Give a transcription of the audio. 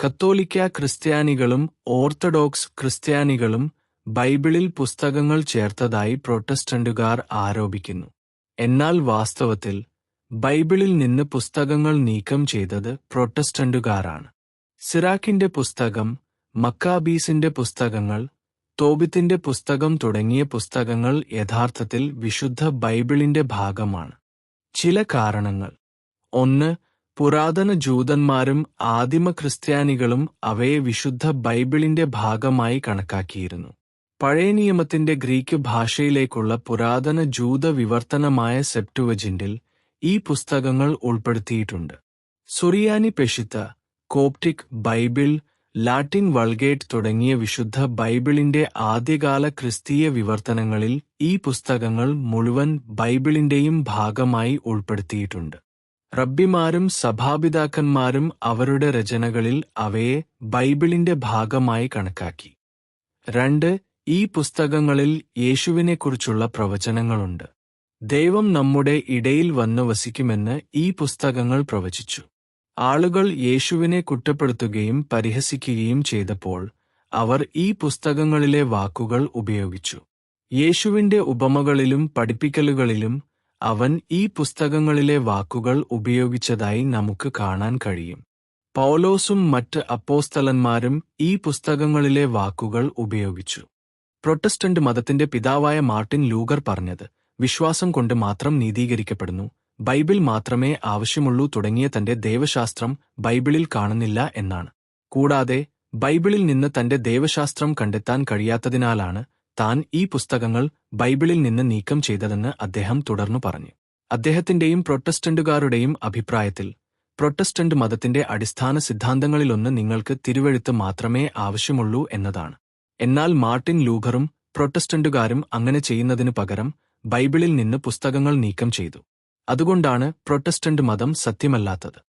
കത്തോലിക്ക ക്രിസ്ത്യാനികളും ഓർത്തഡോക്സ് ക്രിസ്ത്യാനികളും ബൈബിളിൽ പുസ്തകങ്ങൾ ചേർത്തതായി പ്രൊട്ടസ്റ്റന്റുകാർ ആരോപിക്കുന്നു. എന്നാൽ വാസ്തവത്തിൽ ബൈബിളിൽ നിന്ന് പുസ്തകങ്ങൾ നീക്കം ചെയ്തത് പ്രൊട്ടസ്റ്റന്റുകാരാണ്. സിറാക്കിന്റെ പുസ്തകം, മക്കാബീസിന്റെ പുസ്തകങ്ങൾ, തോബിത്തിന്റെ പുസ്തകം തുടങ്ങിയ പുസ്തകങ്ങൾ യഥാർത്ഥത്തിൽ വിശുദ്ധ ബൈബിളിന്റെ ഭാഗമാണ്. ചില കാരണങ്ങൾ: 1. പുരാതന ജൂതന്മാരും ആദിമ ക്രിസ്ത്യാനികളും അവയെ വിശുദ്ധ ബൈബിളിന്റെ ഭാഗമായി കണക്കാക്കിയിരുന്നു. പഴയ നിയമത്തിന്റെ ഗ്രീക്ക് ഭാഷയിലേക്കുള്ള പുരാതന ജൂത വിവർത്തനമായ സെപ്റ്റുവജിന്റിൽ ഈ പുസ്തകങ്ങൾ ഉൾപ്പെടുത്തിയിട്ടുണ്ട്. സുറിയാനി പെഷിത്ത, കോപ്റ്റിക് ബൈബിൾ, ലാറ്റിൻ വൾഗേറ്റ് തുടങ്ങിയ വിശുദ്ധ ബൈബിളിന്റെ ആദ്യകാല ക്രിസ്തീയ വിവർത്തനങ്ങളിൽ ഈ പുസ്തകങ്ങൾ മുഴുവൻ ബൈബിളിന്റെയും ഭാഗമായി ഉൾപ്പെടുത്തിയിട്ടുണ്ട്. റബ്ബിമാരും സഭാപിതാക്കന്മാരും അവരുടെ രചനകളിൽ അവയെ ബൈബിളിന്റെ ഭാഗമായി കണക്കാക്കി. 2. ഈ പുസ്തകങ്ങളിൽ യേശുവിനെക്കുറിച്ചുള്ള പ്രവചനങ്ങളുണ്ട്. ദൈവം നമ്മുടെ ഇടയിൽ വന്നു വസിക്കുമെന്ന് ഈ പുസ്തകങ്ങൾ പ്രവചിച്ചു. ആളുകൾ യേശുവിനെ കുറ്റപ്പെടുത്തുകയും പരിഹസിക്കുകയും ചെയ്തപ്പോൾ അവർ ഈ പുസ്തകങ്ങളിലെ വാക്കുകൾ ഉപയോഗിച്ചു. യേശുവിന്റെ ഉപമകളിലും പഠിപ്പിക്കലുകളിലും അവൻ ഈ പുസ്തകങ്ങളിലെ വാക്കുകൾ ഉപയോഗിച്ചതായി നമുക്ക് കാണാൻ കഴിയും. പൗലോസും മറ്റ് അപ്പോസ്തലന്മാരും ഈ പുസ്തകങ്ങളിലെ വാക്കുകൾ ഉപയോഗിച്ചു. പ്രൊട്ടസ്റ്റന്റ് മതത്തിന്റെ പിതാവായ മാർട്ടിൻ ലൂതർ പറഞ്ഞത്, വിശ്വാസം കൊണ്ട് മാത്രം നീതീകരിക്കപ്പെടുന്നു, ബൈബിൾ മാത്രമേ ആവശ്യമുള്ളൂ തുടങ്ങിയ തന്റെ ദൈവശാസ്ത്രം ബൈബിളിൽ കാണുന്നില്ല എന്നാണ്. കൂടാതെ ബൈബിളിൽ നിന്ന് തന്റെ ദൈവശാസ്ത്രം കണ്ടെത്താൻ കഴിയാത്തതിനാലാണ് താൻ ഈ പുസ്തകങ്ങൾ ബൈബിളിൽ നിന്ന് നീക്കം ചെയ്തതെന്ന് അദ്ദേഹം തുടർന്നു പറഞ്ഞു. അദ്ദേഹത്തിന്റെയും പ്രൊട്ടസ്റ്റന്റുകാരുടെയും അഭിപ്രായത്തിൽ പ്രൊട്ടസ്റ്റന്റ് മതത്തിന്റെ അടിസ്ഥാന സിദ്ധാന്തങ്ങളിലൊന്ന് നിങ്ങൾക്ക് തിരുവെഴുത്ത് മാത്രമേ ആവശ്യമുള്ളൂ എന്നതാണ്. എന്നാൽ മാർട്ടിൻ ലൂഥറും പ്രൊട്ടസ്റ്റന്റുകാരും അങ്ങനെ ചെയ്യുന്നതിനു പകരം ബൈബിളിൽ നിന്ന് പുസ്തകങ്ങൾ നീക്കം ചെയ്തു. അതുകൊണ്ടാണ് പ്രൊട്ടസ്റ്റന്റ് മതം സത്യമല്ലാത്തത്.